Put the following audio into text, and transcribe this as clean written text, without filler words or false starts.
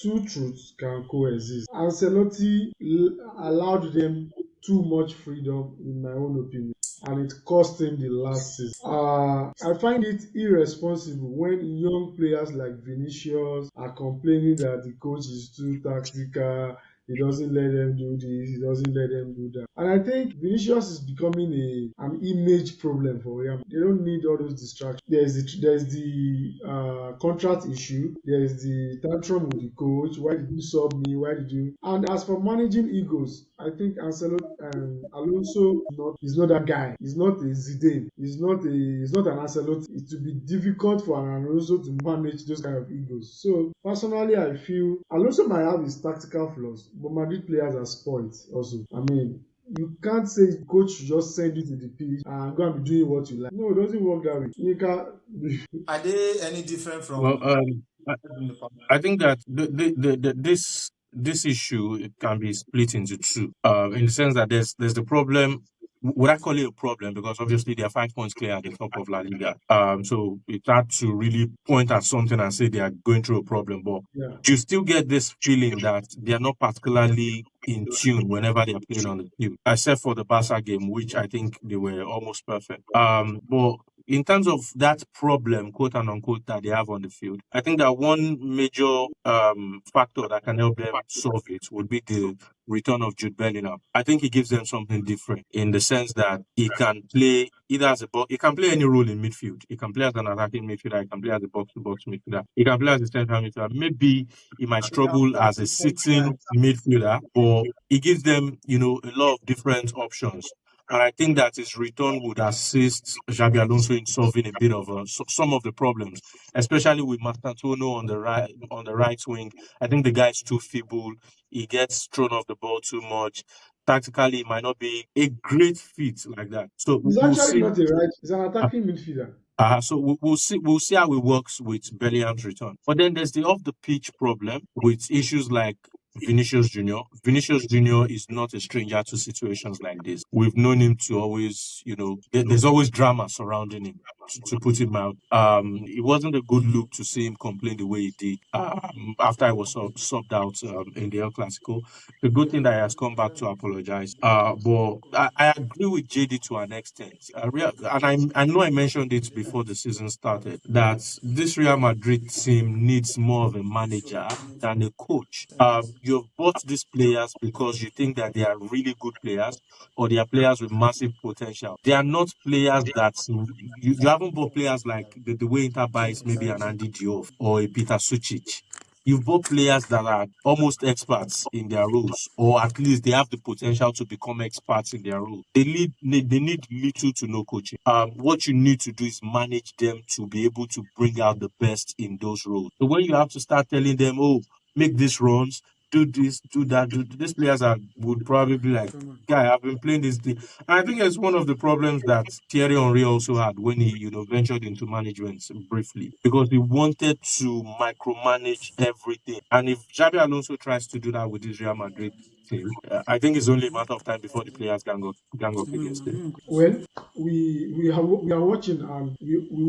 two truths can coexist. Ancelotti allowed them too much freedom, in my own opinion, and it cost him the last season. I find it irresponsible when young players like Vinicius are complaining that the coach is too tactical. He doesn't let them do this. He doesn't let them do that. And I think Vinicius is becoming an image problem for Real. They don't need all those distractions. There's the contract issue. There's the tantrum with the coach. Why did you sub me? Why did you? And as for managing egos, I think Alonso is not that guy. He's not a Zidane. He's not an Ancelotti. It will be difficult for an Alonso to manage those kind of egos. So personally, I feel Alonso might have his tactical flaws, but Madrid players are spoiled also. I mean, you can't say coach should just send you to the pitch and go and be doing what you like. No, it doesn't work that way. You can Are they any different Well, from I, in the past? I think that this issue it can be split into two. In the sense that there's the problem. Would I call it a problem? Because obviously they are 5 points clear at the top of La Liga. So it's hard to really point at something and say they are going through a problem. But yeah. you still get this feeling that they are not particularly in tune whenever they are playing on the field, except for the Barca game, which I think they were almost perfect. But in terms of that problem, quote and unquote, that they have on the field, I think that one major factor that can help them solve it would be the return of Jude Bellingham. I think he gives them something different in the sense that he can play either as a box, he can play any role in midfield. He can play as an attacking midfielder, he can play as a box-to-box midfielder, he can play as a central midfielder. Maybe he might struggle as a sitting midfielder, but he gives them, a lot of different options. And I think that his return would assist Xabi Alonso in solving a bit of some of the problems, especially with Mastantuono on the right wing. I think the guy's too feeble. He gets thrown off the ball too much. Tactically, it might not be a great fit like that. So He's we'll actually see. not a right. He's an attacking midfielder. So we'll see. We'll see how it works with Bellingham's return. But then there's the off the pitch problem with issues like Vinicius Junior. Vinicius Junior is not a stranger to situations like this. We've known him to always, there's always drama surrounding him. To put him out, it wasn't a good look to see him complain the way he did after I was subbed out in the El Clasico. The good thing that he has come back to apologize. But I agree with JD to an extent. I know I mentioned it before the season started that this Real Madrid team needs more of a manager than a coach. You've bought these players because you think that they are really good players or they are players with massive potential. They are not players that you haven't bought players like the way Inter buys maybe an Andy Diop or a Peter Sucic. You've bought players that are almost experts in their roles, or at least they have the potential to become experts in their role. They need little to no coaching. What you need to do is manage them to be able to bring out the best in those roles. So when you have to start telling them, oh, make these runs, do this, do that, these players would probably be like, guy, I've been playing this thing. And I think it's one of the problems that Thierry Henry also had when he, ventured into management briefly, because he wanted to micromanage everything. And if Xabi Alonso tries to do that with this Real Madrid team, I think it's only a matter of time before the players gang up against him. Well, we are watching and we